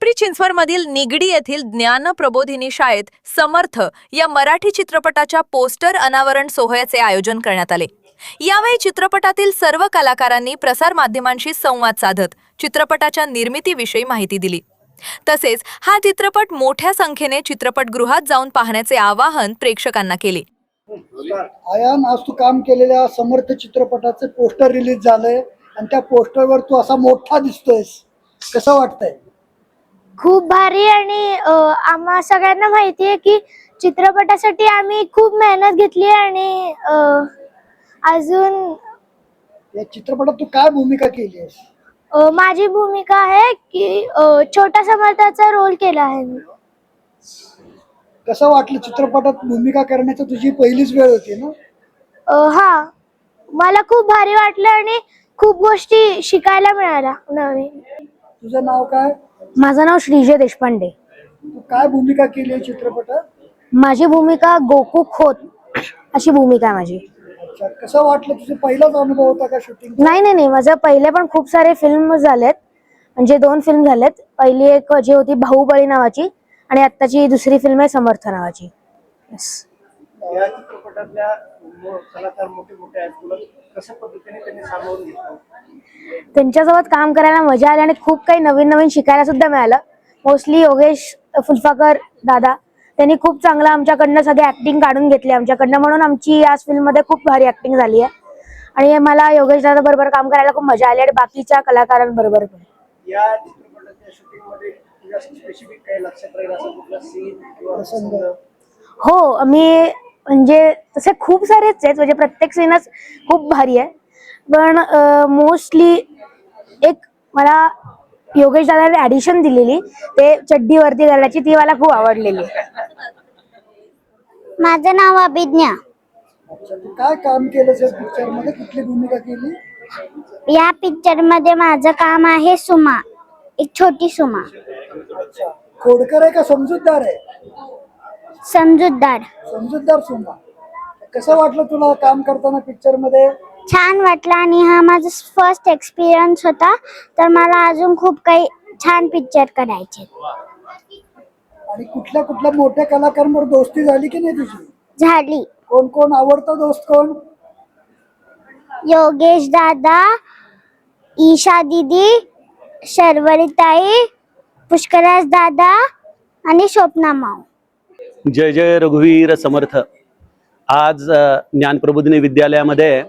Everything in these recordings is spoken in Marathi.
पिंपरी चिंचवडमधील निगडी येथील ज्ञान प्रबोधिनी शाळेत समर्थ या मराठी चित्रपटाच्या पोस्टर अनावरण सोहळ्याचे आयोजन करण्यात आले। यावेळी चित्रपटातील सर्व कलाकारांनी प्रसार माध्यमांशी संवाद साधत चित्रपटाच्या निर्मितीविषयी माहिती दिली। तसेच हा चित्रपट मोठ्या संख्येने चित्रपटगृहात जाऊन पाहण्याचे आवाहन प्रेक्षकांना केले। आयान, आज तू काम केलेल्या समर्थ चित्रपटाचे पोस्टर रिलीज झालंय आणि त्या पोस्टरवर तू असा मोठा दिसतोयस, कसं वाटतंय? खूप भारी। आणि आम्हा सगळ्यांना माहिती आहे की चित्रपटासाठी आम्ही खूप मेहनत घेतली आणि अजून या चित्रपटात तू काय भूमिका केली आहेस? माझी भूमिका आहे की छोटा समर्थाचा रोल केला आहे मी। कसं वाटलं चित्रपटात भूमिका करण्याची? तुझी पहिलीच वेळ होती ना? हा, मला खूप भारी वाटलं आणि खूप गोष्टी शिकायला मिळाल्या नवीन। तुझं नाव काय? माझं नाव श्रीजय देशपांडे। तू काय भूमिका केली आहे चित्रपटात? माझी भूमिका गोकू खोत अशी भूमिका आहे माझी। अच्छा, कसं वाटलं? तुझा पहिलाच अनुभव होता का शूटिंग? नाही, माझं पहिले पण खूप सारे फिल्म झालेत, म्हणजे 2 फिल्म झालेत। पहिली एक जी होती बाहुबली नावाची आणि आत्ताची दुसरी फिल्म आहे समर्थ नावाची। या चित्रपटातल्या कलाकार मोठे आहेत, तुला कशा पद्धतीने त्यांनी सामावून घेतलं? त्यांच्यासोबत काम करायला मजा आली आणि खूप काही नवीन शिकायला सुद्धा मिळालं। मोस्टली योगेश फुलफाकर दादा त्यांनी खूप चांगला आमच्याकडनं सगळे ऍक्टिंग काढून घेतली आमच्याकडनं, म्हणून आमची या फिल्म मध्ये खूप भारी ऍक्टिंग झाली आहे आणि मला योगेश दादा बरोबर काम करायला खूप मजा आली आणि बाकीच्या कलाकारांबरोबर पण। या चित्रपटाच्या शूटिंग मध्ये तुझ्या स्पेसिफिक काही लक्षात राहील असं कुठला सीन किंवा प्रसंग? हो, मी म्हणजे तसे खूप सारेच आहेत, म्हणजे प्रत्येक सीनच खूप भारी आहे, पण मोस्टली एक मला योगेश दादाने ऍडिशन दिलेली ते चड्डी वरती घालायची, ती मला खूप आवडलेली। माझं नाव अभिज्ञा। अच्छा, तू काय काम केलं या पिक्चर मध्ये? कुठली भूमिका केली? या पिक्चर मध्ये माझं काम आहे सुमा, एक छोटी सुमा। अच्छा, खोडकर आहे का समजूतदार आहे? समजूतदार। समजूतदार सुमा। कसं वाटलं तुला काम करताना पिक्चर मध्ये? छान वाटलं आणि हा माझा फर्स्ट एक्सपिरियन्स होता, तर मला अजून खूप काही छान पिक्चर करायचे। आणि कुठल्या मोठ्या कलाकारांबरोबर दोस्ती झाली की नाही तुझी? झाली। कोण आवडता दोस्त कोण? योगेश दादा, ईशा दीदी, शर्वरी ताई, पुष्कराज दादा आणि स्वप्ना माऊ। जय जय रघुवीर समर्थ। आज ज्ञान प्रबोधिनी विद्यालयामध्ये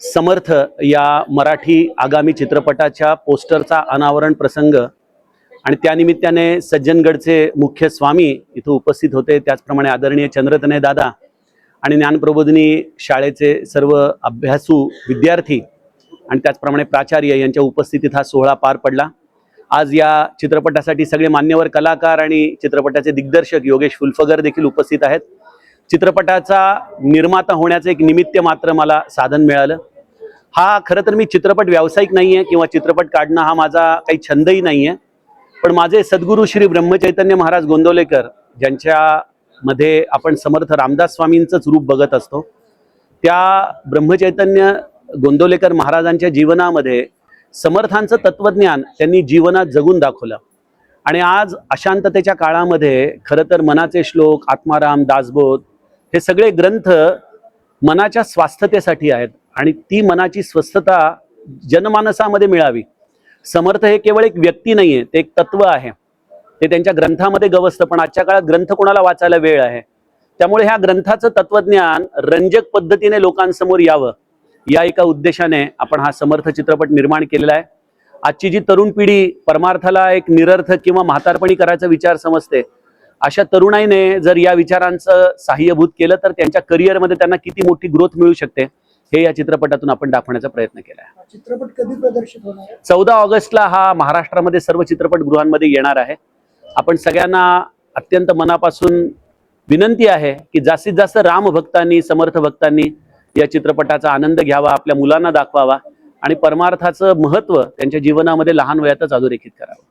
समर्थ या मराठी आगामी चित्रपटाच्या पोस्टरचा अनावरण प्रसंग आणि त्यानिमित्ताने सज्जनगडचे मुख्य स्वामी इथं उपस्थित होते, त्याचप्रमाणे आदरणीय चंद्रतनय दादा आणि ज्ञान प्रबोधिनी शाळेचे सर्व अभ्यासू विद्यार्थी आणि त्याचप्रमाणे प्राचार्य यांच्या उपस्थितीत हा सोहळा पार पडला। आज या चित्रपटासाठी सगळे मान्यवर कलाकार आणि चित्रपटाचे दिग्दर्शक योगेश फुलफगर देखील उपस्थित आहेत। चित्रपटाचा निर्माता होण्याचं एक निमित्त मात्र मला साधन मिळालं। हा खरं तर मी चित्रपट व्यावसायिक नाहीये किंवा चित्रपट काढणं हा माझा काही छंदही नाहीये, पण माझे सद्गुरू श्री ब्रह्मचैतन्य महाराज गोंदवलेकर ज्यांच्या मध्ये आपण समर्थ रामदास स्वामींचंच रूप बघत असतो, त्या ब्रह्मचैतन्य गोंदवलेकर महाराजांच्या जीवनामध्ये समर्थांचं तत्वज्ञान त्यांनी जीवनात जगून दाखवलं। आणि आज अशांततेच्या काळामध्ये खरं तर मनाचे श्लोक, आत्माराम, दासबोध हे सगळे ग्रंथ मनाच्या स्वास्थतेसाठी आहेत आणि ती मनाची स्वस्थता जनमानसामध्ये मिळावी। समर्थ हे केवळ एक व्यक्ती नाहीये, ते एक तत्व आहे। ते त्यांच्या ग्रंथामध्ये गवसतं, पण आजच्या काळात ग्रंथ कोणाला वाचायला वेळ आहे? त्यामुळे ह्या ग्रंथाचं तत्वज्ञान रंजक पद्धतीने लोकांसमोर यावं या एका उद्देशाने आपण हा समर्थ चित्रपट निर्माण केलेला आहे। आजची जी तरुण पिढी परमार्थाला एक निरर्थक किंवा म्हातारपणी करायचा विचार समजते, अशा तरुणाईने जर या विचारांचं सहाय्यभूत केलं तर त्यांच्या करिअरमध्ये त्यांना किती मोठी ग्रोथ मिळू शकते हे या चित्रपटातून आपण दाखवण्याचा प्रयत्न केला आहे। चित्रपट कधी प्रदर्शित होणार आहे? 14 ऑगस्टला हा महाराष्ट्रामध्ये सर्व चित्रपटगृहांमध्ये येणार आहे। आपण सगळ्यांना अत्यंत मनापासून विनंती आहे की जास्तीत जास्त राम भक्तांनी, समर्थ भक्तांनी या चित्रपटाचा आनंद घ्यावा, आपल्या मुलांना दाखवावा आणि परमार्थाचं महत्त्व त्यांच्या जीवनामध्ये लहान वयातच अधोरेखित करावं।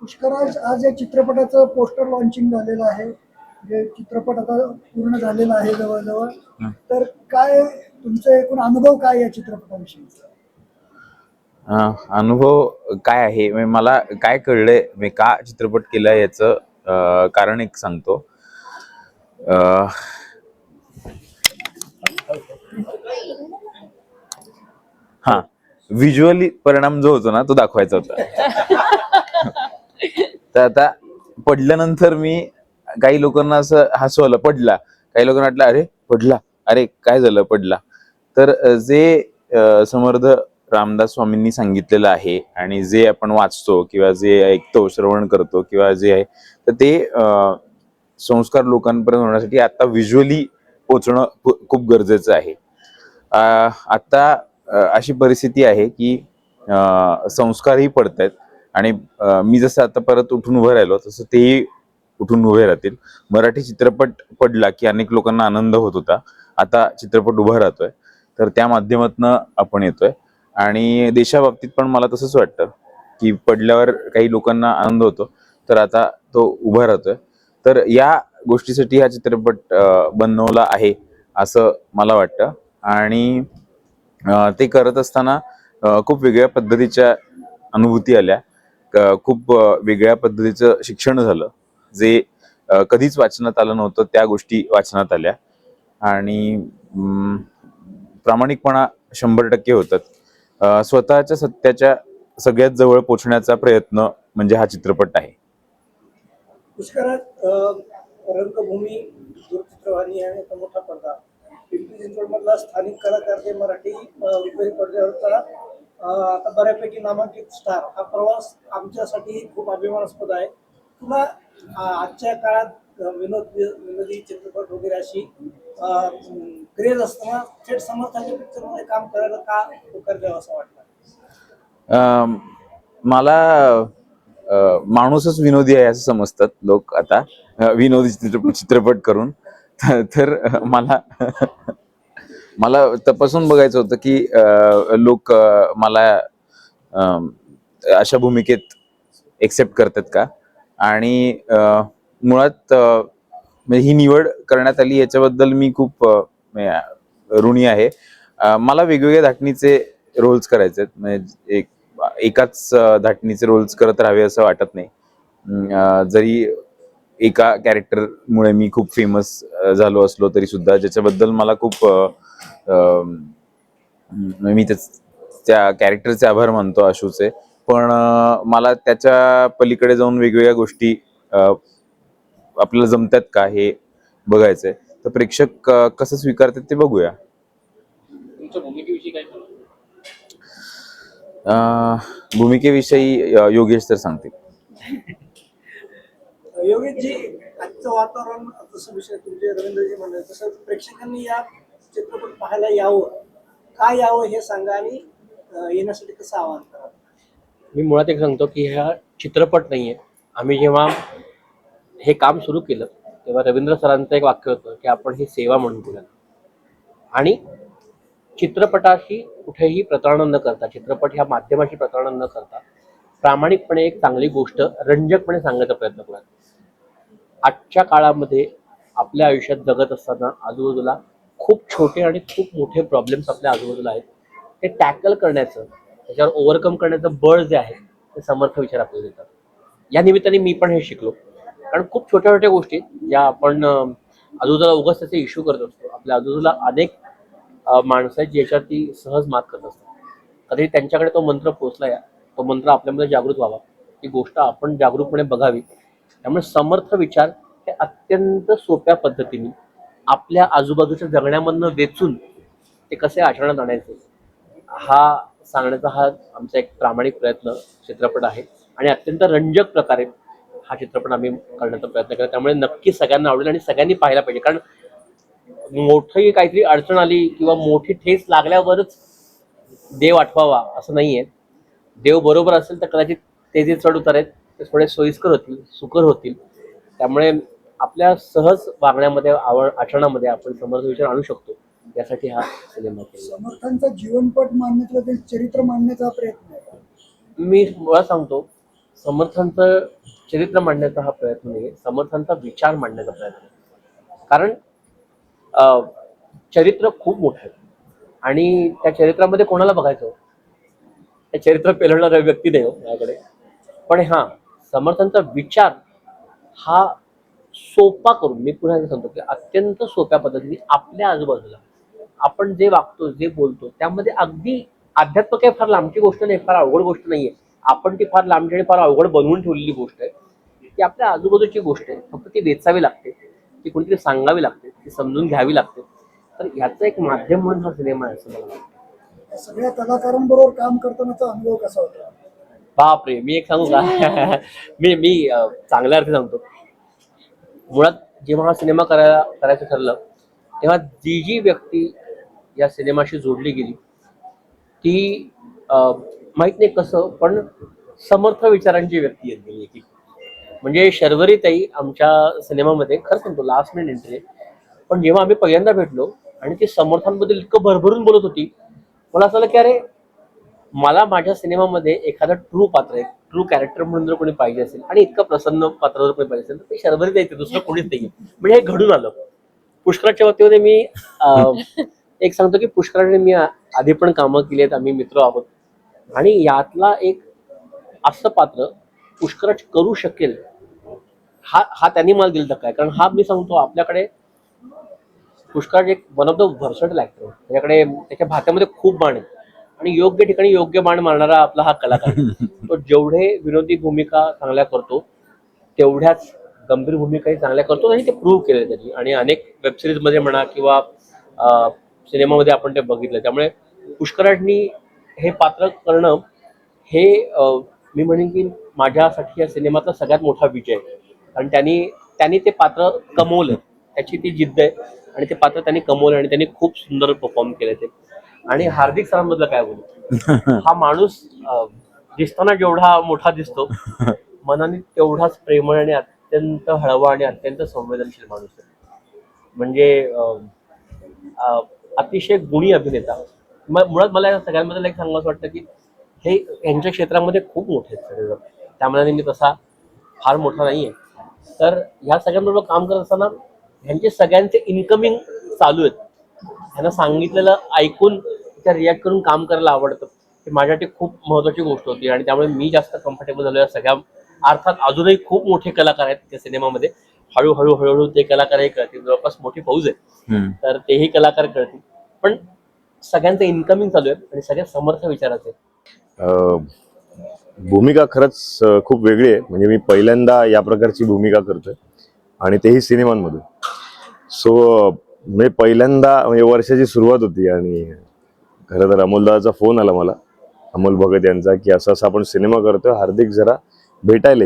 पुष्कराज, आज या चित्रपटाचं पोस्टर लॉन्चिंग झालेलं आहे, जे चित्रपट आता पूर्ण झालेला आहे जवळजवळ, तर काय तुमचे एकूण अनुभव काय या चित्रपटाविषयी? अनुभव काय आहे म्हणजे मला काय कळलंय मी का चित्रपट केला याचं कारण एक सांगतो. अं, हा व्हिज्युअली परिणाम जो होतो ना तो दाखवायचा होता. तर आता पडल्यानंतर मी काही लोकांना असं हसू आलं पडला, काही लोकांना वाटलं अरे पडला, अरे काय झालं पडला. तर जे समर्थ रामदास स्वामींनी सांगितलेलं आहे आणि जे आपण वाचतो किंवा जे ऐकतो श्रवण करतो किंवा जे आहे तर ते संस्कार लोकांपर्यंत होण्यासाठी आता व्हिज्युअली पोचणं खूप गरजेचं आहे. आता अशी परिस्थिती आहे की संस्कारही पडत आहेत आणि मी जसं आता परत उठून उभं राहिलो तसं तेही उठून उभे राहतील. मराठी चित्रपट पडला की अनेक लोकांना आनंद होत होता, आता चित्रपट उभा राहतोय तर त्या माध्यमातून आपण येतोय. आणि देशाबाबतीत पण मला तसंच वाटतं की पडल्यावर काही लोकांना आनंद होतो तर आता तो उभा राहतोय. तर या गोष्टीसाठी हा चित्रपट बनवला आहे असं मला वाटतं. आणि ते करत असताना खूप वेगळ्या पद्धतीच्या अनुभूती आल्या, खूप वेगळ्या पद्धतीचं शिक्षण झालं जे कधीच वाचनात आलं नव्हतं, त्या गोष्टी वाचनात आल्या. आणि प्रामाणिकपणा 100% होतात. स्वतःच्या सत्याच्या सगळ्यात जवळ पोचण्याचा प्रयत्न म्हणजे हा चित्रपट आहे. पुष्करात रंगभूमी, दूरचित्रवाणी आणि आता मोठा पडदा, पिंपरी चिंचवडमधला स्थानिक कलाकार ते मराठी रुपेरी पडद्यावरचा आता बऱ्यापैकी नामांकित स्टार हा प्रवास आमच्यासाठी खूप अभिमानास्पद आहे. तुला आजच्या काळात विनोदी चित्रपट वगैरे अशी क्रेज असताना थेट समर्थांच्या पिक्चरमध्ये काम करायला का होकार द्यावं असं वाटतं? मला माणूसच विनोदी आहे असं समजतात लोक आता, विनोदी चित्रपट करून. तर मला मला तपासून बघायचं होतं की लोक मला अशा भूमिकेत एक्सेप्ट करतात का. आणि मुळात म्हणजे ही निवड करण्यात आली याच्याबद्दल मी खूप ऋणी आहे. मला वेगवेगळ्या धाटणीचे रोल्स करायचे आहेत, म्हणजे एकाच धाटणीचे रोल्स करत राहावे असं वाटत नाही. जरी एका कॅरेक्टरमुळे मी खूप फेमस झालो असलो तरी सुद्धा, ज्याच्याबद्दल मला खूप मी त्या कॅरेक्टरचे आभार मानतो आशूचे, पण मला त्याच्या पलीकडे जाऊन वेगवेगळ्या गोष्टी आपल्याला जमतात का हे बघायचंय. तर प्रेक्षक कसं स्वीकारतात ते बघूया. भूमिकेविषयी योगेश तर सांगतील. योगेशजी, आजचं वातावरण जसं विषय तुमचे रवींद्रजी म्हणले तसं प्रेक्षकांनी या चित्रपट पाहायला यावं, का यावं हे सांगा आणि येण्यासाठी कसं आवाहन करा. मी मुळात एक सांगतो की हा चित्रपट नाही आहे. आम्ही जेव्हा हे काम सुरू केलं तेव्हा रवींद्र सरांचं एक वाक्य होतं की आपण ही सेवा म्हणून केलं. आणि चित्रपटाशी कुठेही प्रतारणा न करता, चित्रपट ह्या माध्यमाशी प्रतारणा न करता प्रामाणिकपणे एक चांगली गोष्ट रंजकपणे सांगण्याचा प्रयत्न करा. आजच्या काळामध्ये आपल्या आयुष्यात जगत असताना आजूबाजूला खूप छोटे आणि खूप मोठे प्रॉब्लेम्स आपल्या आजूबाजूला आहेत, ते टॅकल करण्याचं, त्याच्यावर ओव्हरकम करण्याचं बळ जे आहे ते समर्थ विचार आपल्याला देतात. या निमित्ताने मी पण हे शिकलो, कारण खूप छोट्या छोट्या गोष्टी ज्या आपण आजूबाजूला उगाच त्याचे इश्यू करत असतो. आपल्या आजूबाजूला अनेक माणसं आहेत ज्याच्यावरती सहज मात करत असतात. कधी त्यांच्याकडे तो मंत्र पोचला, या तो मंत्र आपल्यामध्ये जागृत व्हावा, ती गोष्ट आपण जागरूकपणे बघावी. त्यामुळे समर्थ विचार हे अत्यंत सोप्या पद्धतीने आपल्या आजूबाजूच्या जगण्यामधनं वेचून ते कसे आचरणात आणायचे हा सांगण्याचा हा आमचा एक प्रामाणिक प्रयत्न चित्रपट आहे. आणि अत्यंत रंजक प्रकारे हा चित्रपट आम्ही करण्याचा प्रयत्न केला. त्यामुळे नक्की सगळ्यांना आवडेल आणि सगळ्यांनी पाहायला पाहिजे. कारण मोठी काहीतरी अडचण आली किंवा मोठी ठेस लागल्यावरच देव आठवावा असं नाहीये. देव बरोबर असेल तर कदाचित ते जे चढ उतार आहेत ते थोडे सोयीस्कर होतील, सुकर होतील. त्यामुळे आपल्या सहज वागण्यामध्ये, आचरणामध्ये आपण समर्थ विचार आणू शकतो, यासाठी हा सिनेमा केला. समर्थांचा जीवनपट मांडण्याचा, ते चरित्र मांडण्याचा प्रयत्न आहे. मी मुळात सांगतो, समर्थांचं चरित्र मांडण्याचा हा प्रयत्न नाही, समर्थांचा विचार मांडण्याचा प्रयत्न आहे. कारण चरित्र खूप मोठं आहे आणि त्या चरित्रामध्ये कोणाला बघायचं, हे चरित्र पेलवणारा व्यक्ती नाही हो माझ्याकडे. पण हा समर्थांचा विचार हा सोपा करून, मी पुन्हा एकदा सांगतो की अत्यंत सोप्या पद्धतीने आपल्या आजूबाजूला आपण जे वागतो, जे बोलतो, त्यामध्ये अगदी अध्यात्म काही फार लांबची गोष्ट नाही, फार अवघड गोष्ट नाहीये. आपण ती फार लांबची आणि फार अवघड बनवून ठेवलेली गोष्ट आहे. ती आपल्या आजूबाजूची गोष्ट आहे, फक्त ती वेचावी लागते, ती कोणीतरी सांगावी लागते, ती समजून घ्यावी लागते. तर ह्याचं एक माध्यम म्हणून हा सिनेमा आहे असं मला वाटतं. सगळ्या कलाकारांबरोबर काम करतानाचा अनुभव कसा होता? बापरे, मी एक सांगू का? मी मी चांगल्या अर्थी सांगतो. मुळात जेव्हा हा सिनेमा करायचं ठरलं, तेव्हा जी जी व्यक्ती या सिनेमाशी जोडली गेली ती माहित नाही कसं पण समर्थ विचारांची व्यक्ती येत गेली की. म्हणजे शर्वरी ताई आमच्या सिनेमामध्ये, खरं सांगतो लास्ट मिनिट एंट्री, पण जेव्हा आम्ही पहिल्यांदा भेटलो आणि ती समर्थांबद्दल इतकं भरभरून बोलत होती, मला असं आलं की अरे मला माझ्या सिनेमामध्ये एखादं ट्रू पात्र, एक ट्रू कॅरेक्टर म्हणून जर कोणी पाहिजे असेल आणि इतकं प्रसन्न पात्र जर कोणी पाहिजे असेल तर ते शर्वरी ताई, दुसरं कोणीच नाही. म्हणजे हे घडून आलं. पुष्कराच्या बाबतीमध्ये मी एक सांगतो की पुष्कराने मी आधी पण कामं केली आहेत, आम्ही मित्र आहोत, आणि यातला एक असं पात्र पुष्कराज करू शकेल हा त्यांनी मला दिला धक्का आहे. कारण हा मी सांगतो आपल्याकडे पुष्कराज एक one of the versatile actor, त्याच्याकडे त्याच्या भात्यामध्ये खूप बाण आहेत आणि योग्य ठिकाणी योग्य बाण मारणारा आपला हा कलाकार. तो जेवढे विनोदी भूमिका चांगल्या करतो तेवढ्याच गंभीर भूमिकाही चांगल्या करतो आणि ते प्रूव्ह केले त्यांनी. आणि अनेक वेबसिरीज मध्ये म्हणा किंवा सिनेमामध्ये आपण ते बघितलं. त्यामुळे पुष्कराजनी हे पात्र करणं हे मी म्हणेन की माझ्यासाठी या सिनेमातला सगळ्यात मोठा विजय आहे. कारण त्यांनी ते पात्र कमवलं, त्याची ती जिद्द आहे आणि ते पात्र त्यांनी कमवलं आणि त्यांनी खूप सुंदर परफॉर्म केले ते. आणि हार्दिक सरांमधलं काय बोलू, हा माणूस दिसताना जेवढा मोठा दिसतो मनाने तेवढाच प्रेमळ आणि अत्यंत हळवा आणि अत्यंत संवेदनशील माणूस आहे. म्हणजे अतिशय गुणी अभिनेता. मुळात मला या सगळ्यांबद्दल एक सांगावं असं वाटतं की हे यांच्या क्षेत्रामध्ये खूप मोठे आहेत सगळेजण, त्यामुळे मी तसा फार मोठा नाहीये. तर ह्या सगळ्यांबरोबर काम करत असताना ह्यांचे सगळ्यांचे इन्कमिंग चालू आहेत, ह्यांना सांगितलेलं ऐकून त्या रिॲक्ट करून काम करायला आवडतं, हे माझ्यासाठी खूप महत्त्वाची गोष्ट होती. आणि त्यामुळे मी जास्त कम्फर्टेबल झालो या सगळ्या. अर्थात अजूनही खूप मोठे कलाकार आहेत त्या सिनेमामध्ये, हळूहळू ते कलाकारही कळतील, जवळपास मोठी फौज आहे तर तेही कलाकार कळतील. पण सगळ्यांचं इन्कमिंग चालू आहे आणि सगळ्या समर्थ विचाराचे. भूमिका खरंच खूप वेगळी आहे. म्हणजे मी पहिल्यांदा या प्रकारची भूमिका करतोय आणि तेही सिनेमांमधून. सो म्हणजे पहिल्यांदा म्हणजे वर्षाची सुरुवात होती आणि खरं तर अमोलदाचा फोन आला मला, अमोल भगत यांचा, की असं असं आपण सिनेमा करतोय, हार्दिक जरा भेटायला.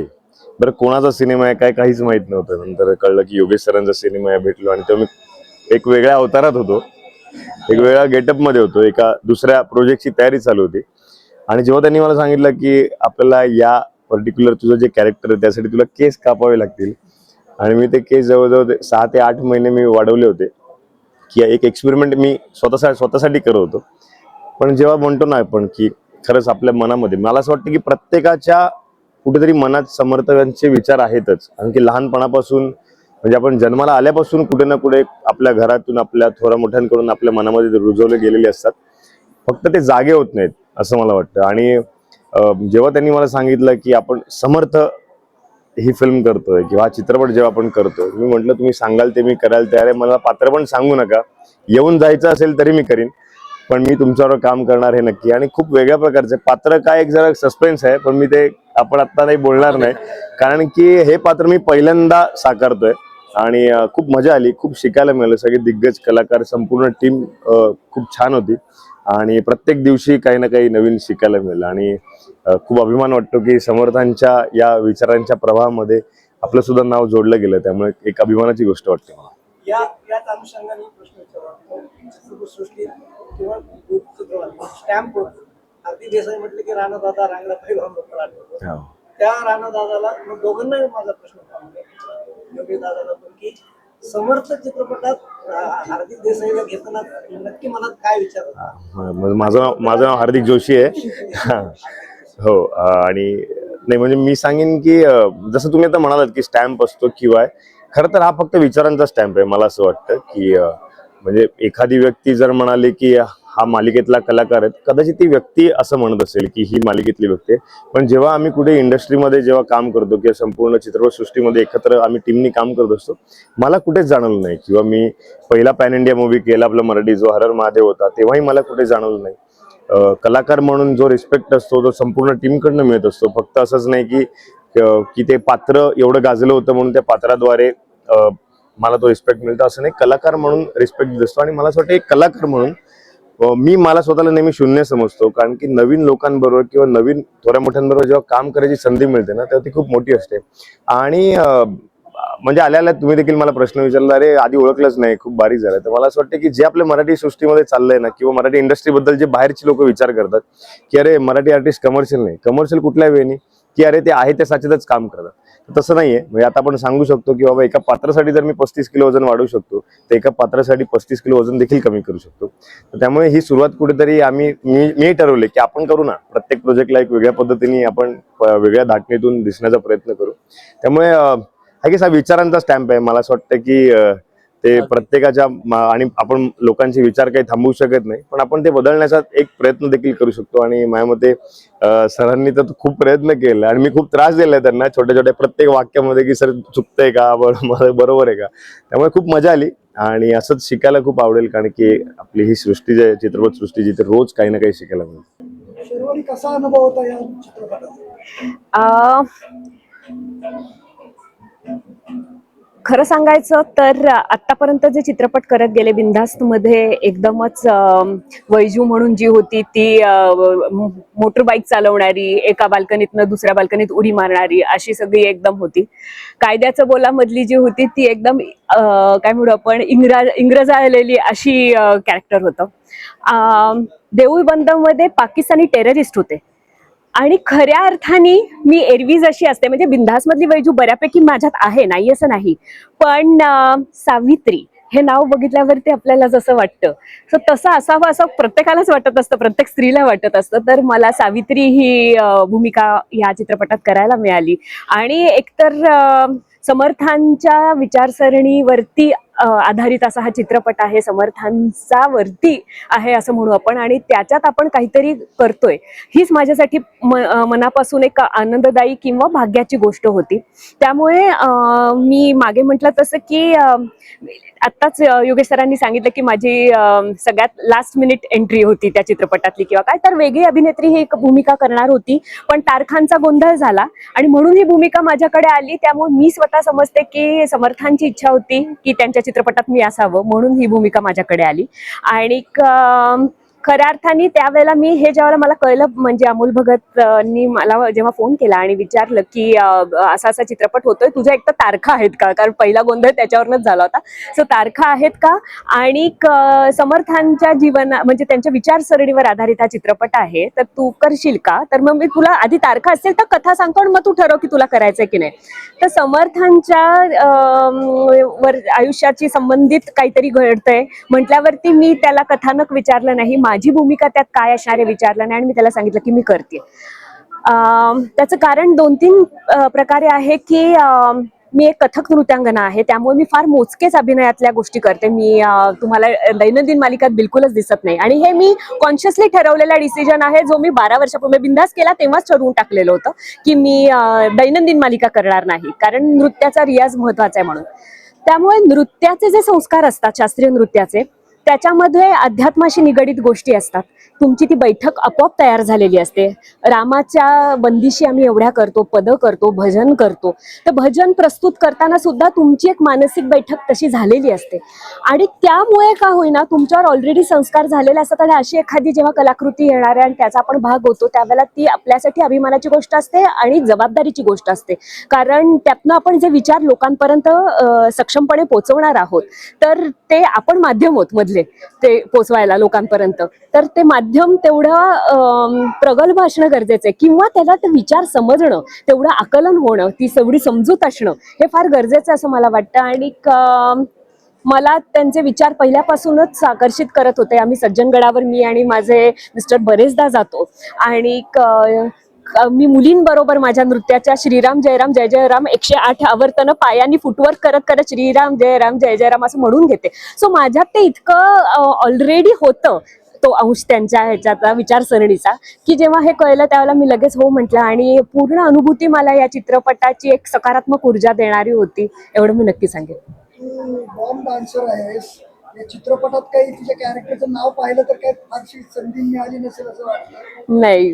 बरं कोणाचा सिनेमा आहे काय काहीच माहित नव्हतं. नंतर कळलं की योगेश सरांचा सिनेमा आहे. भेटलो आणि तेव्हा मी एक वेगळ्या अवतारात होतो, एक वेगळ्या गेटअप मध्ये होतो, एका दुसऱ्या प्रोजेक्टची तयारी चालू होती. आणि जेव्हा त्यांनी मला सांगितलं की आपल्याला या पर्टिक्युलर तुझं जे कॅरेक्टर आहे त्यासाठी तुला केस कापावे लागतील, आणि मी ते केस जवळजवळ 6 ते 8 महिने मी वाढवले होते, की एक एक्सपेरिमेंट मी स्वतःसाठी करत होतो. पण जेव्हा म्हणतो ना आपण की खरंच आपल्या मनामध्ये, मला असं वाटतं की प्रत्येकाच्या कुठेतरी मनात समर्थकांचे विचार आहेतच. आणखी लहानपणापासून म्हणजे आपण जन्माला आल्यापासून कुठे ना कुठे आपल्या घरातून आपल्या थोड्या मोठ्यांकडून आपल्या मनामध्ये रुजवले गेलेले असतात, फक्त ते जागे होत नाहीत असं मला वाटतं. आणि जेव्हा त्यांनी मला सांगितलं की आपण समर्थ ही फिल्म करतोय किंवा हा चित्रपट जेव्हा आपण करतोय, मी म्हटलं तुम्ही सांगाल ते मी करायला तयार आहे, मला पात्र पण सांगू नका, येऊन जायचं असेल तरी मी करीन, पण मी तुमच्यावर काम करणार हे नक्की. आणि खूप वेगळ्या प्रकारचे पात्र, काय एक जरा सस्पेन्स आहे, पण मी ते आपण आता नाही बोलणार नाही, कारण की हे पात्र मी पहिल्यांदा साकारतोय आणि खूप मजा आली, खूप शिकायला मिळालं. सगळे दिग्गज कलाकार, संपूर्ण टीम खूप छान होती आणि प्रत्येक दिवशी काही ना काही नवीन शिकायला मिळालं. आणि खूप अभिमान वाटतो की समर्थांच्या या विचारांच्या प्रवाहामध्ये आपलं सुद्धा नाव जोडलं गेलं, त्यामुळे एक अभिमानाची गोष्ट वाटते मला. याच अनुषंगाने प्रश्न विचारला, सृष्टी किंवा स्टॅम्प हार्दिक देसाई म्हटलं की राणा दादा रांगडा पैलवान लोकांना आठवतो. त्या राणा दादाला दोघांनाही माझा प्रश्न योगेश दादाला पण, की समर्थ चित्रपटात हार्दिक देसाईला घेताना नक्की मनात काय विचार? माझं नाव हार्दिक जोशी आहे. हो. आणि नाही म्हणजे मी सांगेन की जसं तुम्ही आता म्हणालात की स्टॅम्प असतो किंवा, खरं तर हा फक्त विचारांचा स्टॅम्प आहे. मला असं वाटतं की म्हणजे एखादी व्यक्ती जर म्हणाली की हा मालिकेतला कलाकार आहे, कदाचित ती व्यक्ती असं म्हणत असेल की ही मालिकेतली व्यक्ती आहे. पण जेव्हा आम्ही कुठे इंडस्ट्रीमध्ये जेव्हा काम करतो किंवा संपूर्ण चित्रपटसृष्टीमध्ये एकत्र आम्ही टीमनी काम करत असतो, मला कुठेच जाणवलं नाही. किंवा मी पहिला पॅन इंडिया मूवी केला आपला मराठी जो हर हर महादेव होता, तेव्हाही मला कुठे जाणवलं नाही. कलाकार म्हणून जो रिस्पेक्ट असतो तो संपूर्ण टीमकडनं मिळत असतो. फक्त असंच नाही की ते पात्र एवढं गाजलं होतं म्हणून त्या पात्राद्वारे मला तो रिस्पेक्ट मिळतो, असं नाही. कलाकार म्हणून रिस्पेक्ट देत असतो. आणि मला असं वाटतं एक कलाकार म्हणून मी मला स्वतःला नेहमी शून्य समजतो, कारण की नवीन लोकांबरोबर किंवा नवीन थोड्या मोठ्यांबरोबर जेव्हा काम करायची संधी मिळते ना, तेव्हा ती खूप मोठी असते. आणि म्हणजे आल्या तुम्ही देखील मला प्रश्न विचारला, अरे आधी ओळखलंच नाही, खूप बारीक झालं. तर मला असं वाटतं की जे आपल्या मराठी सृष्टीमध्ये चाललंय ना, किंवा मराठी इंडस्ट्रीबद्दल जे बाहेरची लोक विचार करतात की अरे मराठी आर्टिस्ट कमर्शियल नाही, कमर्शियल कुठल्या वेळी की अरे ते आहे त्या साचेतच काम करतात, तसं नाहीये. म्हणजे आता आपण सांगू शकतो की बाबा एका पात्रासाठी जर मी 35 किलो वजन वाढवू शकतो, तर एका पात्रासाठी 35 किलो वजन देखील कमी करू शकतो. तर त्यामुळे ही सुरुवात कुठेतरी मी ठरवले की आपण करू ना, प्रत्येक प्रोजेक्टला एक वेगळ्या पद्धतीने आपण वेगळ्या धाटणीतून दिसण्याचा प्रयत्न करू. त्यामुळे हा की विचारांचा स्टॅम्प आहे. मला असं वाटतं की ते प्रत्येकाच्या आणि आपण लोकांचे विचार काही थांबवू शकत नाही, पण आपण ते बदलण्याचा एक प्रयत्न देखील करू शकतो. आणि माझ्या मते सरांनी तर खूप प्रयत्न केला आणि मी खूप त्रास दिलाय त्यांना छोट्या छोट्या प्रत्येक वाक्यामध्ये की सर चुकतंय का, बरोबर आहे का. त्यामुळे खूप मजा आली आणि असंच शिकायला खूप आवडेल, कारण की आपली ही सृष्टी जी आहे, चित्रपट सृष्टी, जिथे रोज काही ना काही शिकायला मिळतं. शेरवानी कसा अनुभव होता या चित्रपटात? खरं सांगायचं तर आतापर्यंत जे चित्रपट करत गेले बिनधास्त मध्ये एकदमच वैजू म्हणून जी होती ती मोटरबाईक चालवणारी, एका बाल्कनीतनं दुसऱ्या बाल्कनीत उडी मारणारी, अशी सगळी एकदम होती. कायद्याचं बोला मधली जी होती ती एकदम काय म्हणू आपण इंग्रजालेली अशी कॅरेक्टर होतं. देऊळ बंद मध्ये पाकिस्तानी टेररिस्ट होते आणि खऱ्या अर्थाने मी एरवी जशी असते, म्हणजे बिनधास मधली वैजू बऱ्यापैकी माझ्यात आहे, नाही असं नाही, पण सावित्री हे नाव बघितल्यावरती आपल्याला जसं वाटतं सो तसं असावं असं प्रत्येकालाच वाटत असतं, प्रत्येक स्त्रीला वाटत असतं. तर मला सावित्री ही भूमिका या चित्रपटात करायला मिळाली. आणि एकतर समर्थांच्या विचारसरणीवरती आधारित असा हा चित्रपट आहे, समर्थांचा वरती आहे असं म्हणू आपण, आणि त्याच्यात आपण काहीतरी करतोय हीच माझ्यासाठी मनापासून एक आनंददायी किंवा भाग्याची गोष्ट होती. त्यामुळे मी मागे म्हटलं तसं की आत्ताच योगेश सरांनी सांगितलं की माझी सगळ्यात लास्ट मिनिट एंट्री होती त्या चित्रपटातली किंवा काय, तर वेगळी अभिनेत्री ही एक भूमिका करणार होती, पण तारखांचा गोंधळ झाला आणि म्हणून ही भूमिका माझ्याकडे आली. त्यामुळे मी स्वतः समजते की समर्थांची इच्छा होती की त्यांच्या चित्रपटात मी असावं, म्हणून ही भूमिका माझ्याकडे आली. आणि खऱ्या अर्थाने त्यावेळेला मी हे ज्यावेळेला मला कळलं, म्हणजे अमोल भगतनी मला जेव्हा फोन केला आणि विचारलं की असा असा चित्रपट होतोय, तुझ्या एक तर तारखा आहेत का, कारण पहिला गोंधळ त्याच्यावरच झाला होता, सो तारखा आहेत का, आणि समर्थांच्या म्हणजे त्यांच्या विचारसरणीवर आधारित हा चित्रपट आहे, तर तू करशील का. तर मग मी तुला आधी तारखा असेल तर कथा सांगतो आणि मग तू ठरव की तुला करायचंय की नाही. तर समर्थांच्या आयुष्याची संबंधित काहीतरी घडतंय म्हटल्यावरती मी त्याला कथानक विचारलं नाही, माझी भूमिका त्यात काय असणार आहे विचारलं नाही, आणि मी त्याला सांगितलं की मी करते. त्याचं कारण 2-3 प्रकारे आहे की मी एक कथक नृत्यांगना आहे, त्यामुळे मी फार मोजकेच अभिनयातल्या गोष्टी करते. मी तुम्हाला दैनंदिन मालिकात बिलकुलच दिसत नाही, आणि हे मी कॉन्शियसली ठरवलेला डिसिजन आहे, जो मी 12 वर्षापूर्वी बिनधास्त केला तेव्हाच ठरवून टाकलेलं होतं की मी दैनंदिन मालिका करणार नाही, कारण नृत्याचा रियाज महत्वाचा आहे म्हणून. त्यामुळे नृत्याचे जे संस्कार असतात, शास्त्रीय नृत्याचे, त्याच्यामध्ये अध्यात्माशी निगडीत गोष्टी असतात. तुमची ती बैठक आपोआप तयार झालेली असते. रामाच्या बंदिशी आम्ही एवढ्या करतो, पद करतो, भजन करतो, तर भजन प्रस्तुत करताना सुद्धा तुमची एक मानसिक बैठक तशी झालेली असते. आणि त्यामुळे का होईना तुमच्यावर ऑलरेडी संस्कार झालेले असतात, आणि अशी एखादी जेव्हा कलाकृती येणार आहे आणि त्याचा आपण भाग होतो, त्यावेळेला ती आपल्यासाठी अभिमानाची गोष्ट असते आणि जबाबदारीची गोष्ट असते, कारण त्यातनं आपण जे विचार लोकांपर्यंत सक्षमपणे पोहोचवणार आहोत, तर ते आपण माध्यम होत मधले ते पोचवायला लोकांपर्यंत, तर ते माध्यम तेवढं प्रगल्भ असणं गरजेचं आहे, किंवा त्याला ते विचार समजणं, तेवढं आकलन होणं, ती तेवढी समजूत असणं हे फार गरजेचं असं मला वाटतं. आणि मला त्यांचे विचार पहिल्यापासूनच आकर्षित करत होते. आम्ही सज्जनगडावर मी आणि माझे मिस्टर बरेचदा जातो, आणि मी मुलींबरोबर माझ्या नृत्याच्या श्रीराम जयराम जय जय राम 108 आवर्तन पायांनी फुटवर्क करत करत श्रीराम जय राम जय जय राम असं म्हणून घेते. सो माझ्यात ते इतकं ऑलरेडी होतं तो अंश त्यांच्या ह्याच्याचा विचारसरणीचा, की जेव्हा हे कळलं त्यावेळेला मी लगेच हो म्हटलं आणि पूर्ण अनुभूती मला या चित्रपटाची एक सकारात्मक ऊर्जा देणारी होती, एवढं मी नक्की सांगेन. तू बॉम्ब डान्सर आहेस, या चित्रपटात काही तुझ्या कॅरेक्टरचं नाव पाहिलं तर काय फारशी संधी मिळाली नसेल असं वाटतं? नाही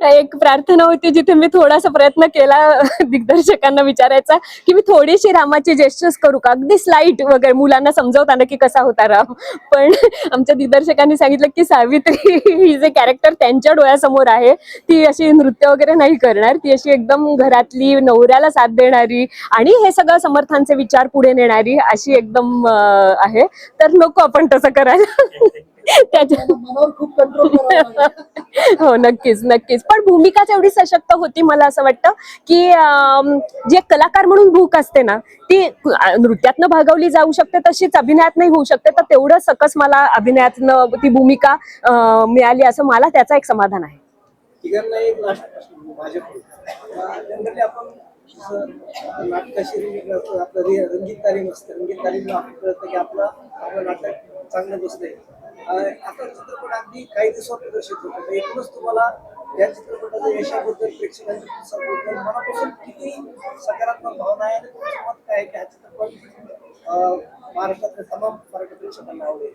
एक प्रार्थना होती जिथे मी थोडासा प्रयत्न केला दिग्दर्शकांना विचारायचा की मी थोडीशी रामाची जेस्चर्स करू का, अगदी स्लाइट वगैरे मुलांना समजवताना की कसा होता राम. पण आमच्या दिग्दर्शकांनी सांगितलं की सावित्री ही जे कॅरेक्टर त्यांच्या डोळ्यासमोर आहे ती अशी नृत्य वगैरे नाही करणार, ती अशी एकदम घरातली नवऱ्याला साथ देणारी आणि हे सगळं समर्थांचे विचार पुढे नेणारी अशी एकदम आहे. तर नको आपण तसं करायला त्याच्या मनावर खूप कंट्रोल करावं लागेल. हो नक्कीच नक्कीच. पण भूमिकाच एवढी सशक्त होती मला असं वाटतं की जे कलाकार म्हणून भूक असते ना ती नृत्यातनं भागवली जाऊ शकते तशीच अभिनयात नाही होऊ शकते. तर तेवढं सकस मला अभिनयातनं ती भूमिका मिळाली असं मला त्याचा एक समाधान आहे. तिघांना एक लास्ट प्रश्न माझ्याकडून. जनरली आपण नाटकाशी रिलेटेड असतं, आपलं रंगीत तालीम असते, रंगीत तालीमला आपण कळतं की आपलं नाटक चांगलं बसलंय. आता चित्रपट अगदी काही दिवसात प्रदर्शित होतो, तर एकूणच तुम्हाला या चित्रपटाच्या यशाबद्दल प्रेक्षकांच्या प्रतिसादाबद्दल मनापासून किती सकारात्मक भावना आहे आणि तुमचं मत काय आहे की हा चित्रपट महाराष्ट्रातल्या तमाम मराठी प्रेक्षकांना आवडेल?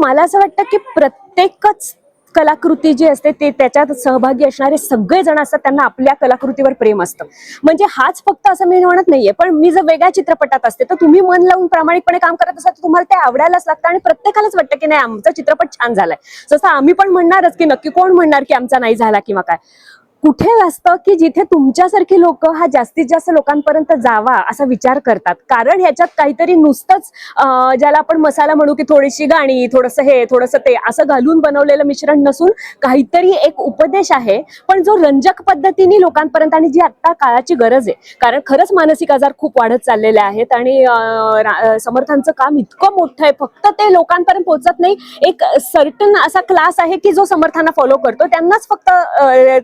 मला असं वाटतं की प्रत्येकच कलाकृती जी असते ते त्याच्यात सहभागी असणारे सगळे जण असतात, त्यांना आपल्या कलाकृतीवर प्रेम असतं. म्हणजे हाच फक्त असं मी म्हणत नाहीये, पण मी जर वेगळ्या चित्रपटात असते तर तुम्ही मन लावून प्रामाणिकपणे काम करत असाल तर तुम्हाला ते आवडायलाच लागतं आणि प्रत्येकालाच वाटतं की नाही आमचा चित्रपट छान झालाय. जसं आम्ही पण म्हणणारच की नक्की कोण म्हणणार की आमचा नाही झाला किंवा काय. कुठे असतं की जिथे तुमच्यासारखी लोक हा जास्तीत जास्त लोकांपर्यंत जावा असा विचार करतात. कारण ह्याच्यात काहीतरी नुसतंच ज्याला आपण मसाला म्हणू की थोडीशी गाणी, थोडंसं हे थोडंसं ते असं घालून बनवलेलं मिश्रण नसून काहीतरी एक उपदेश आहे, पण जो रंजक पद्धतीने लोकांपर्यंत, आणि जी आता काळाची गरज आहे. कारण खरंच मानसिक आजार खूप वाढत चाललेले आहेत आणि समर्थांचं काम इतकं मोठं आहे, फक्त ते लोकांपर्यंत पोहोचत नाही. एक सर्टन असा क्लास आहे की जो समर्थांना फॉलो करतो, त्यांनाच फक्त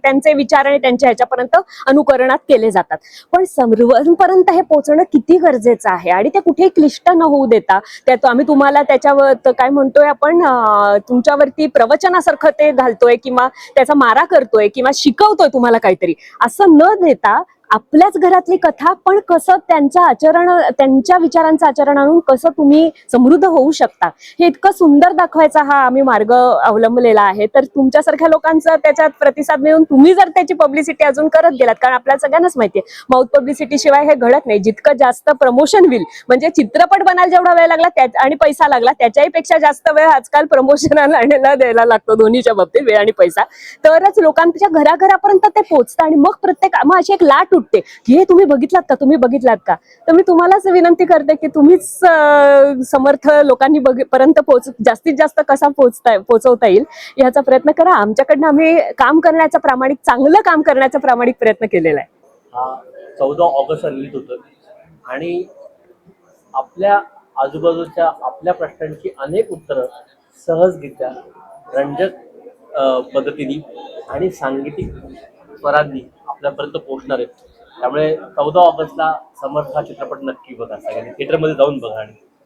त्यांचे विचार आणि त्यांच्या ह्याच्यापर्यंत अनुकरणात केले जातात. पण सर्वांपर्यंत हे पोहोचणं किती गरजेचं आहे आणि ते कुठेही क्लिष्ट न होऊ देता त्यात आम्ही तुम्हाला त्याच्यावर काय म्हणतोय आपण तुमच्यावरती प्रवचनासारखं ते घालतोय किंवा त्याचा मारा करतोय किंवा शिकवतोय तुम्हाला काहीतरी असं न देता आपल्याच घरातली कथा, पण कसं त्यांचं आचरण, त्यांच्या विचारांचं आचरण आणून कसं तुम्ही समृद्ध होऊ शकता हे इतकं सुंदर दाखवायचा हा आम्ही मार्ग अवलंबलेला आहे. तर तुमच्यासारख्या लोकांचा त्याच्यात प्रतिसाद मिळून तुम्ही जर त्याची पब्लिसिटी अजून करत गेलात, कारण आपल्याला सगळ्यांनाच माहितीये माउथ पब्लिसिटी शिवाय हे घडत नाही. जितकं जास्त प्रमोशन होईल, म्हणजे चित्रपट बनायला जेवढा वेळ लागला आणि पैसा लागला त्याच्याही पेक्षा जास्त वेळ आजकाल प्रमोशनला द्यायला लागतो, दोन्हीच्या बाबतीत वेळ आणि पैसा. तरच लोकांच्या घराघरापर्यंत ते पोहोचतं आणि मग मग अशी एक लाट उठते की हे तुम्ही बघितलात का, तुम्ही बघितलात का. तर मी तुम्हालाच विनंती करते की तुम्हीच समर्थ लोकांनी पर्यंत जास्तीत जास्त कसा पोहोचवता येईल याचा प्रयत्न करा. आमच्याकडनं आम्ही काम करण्याचा प्रामाणिक, चांगलं काम करण्याचा प्रामाणिक प्रयत्न केलेला आहे. हा 14 ऑगस्टला रिलीज होतोय आणि आपल्या आजूबाजूच्या आपल्या प्रश्नांची अनेक उत्तरं सहजगीत्या रंजक पद्धतीने आणि सांगीतिक स्वरांनी आपल्यापर्यंत पोहोचणार आहेत. त्यामुळे 14 ऑगस्टला समर्थ हा चित्रपट नक्की बघा, सगळ्यांनी थिएटरमध्ये जाऊन बघा आणि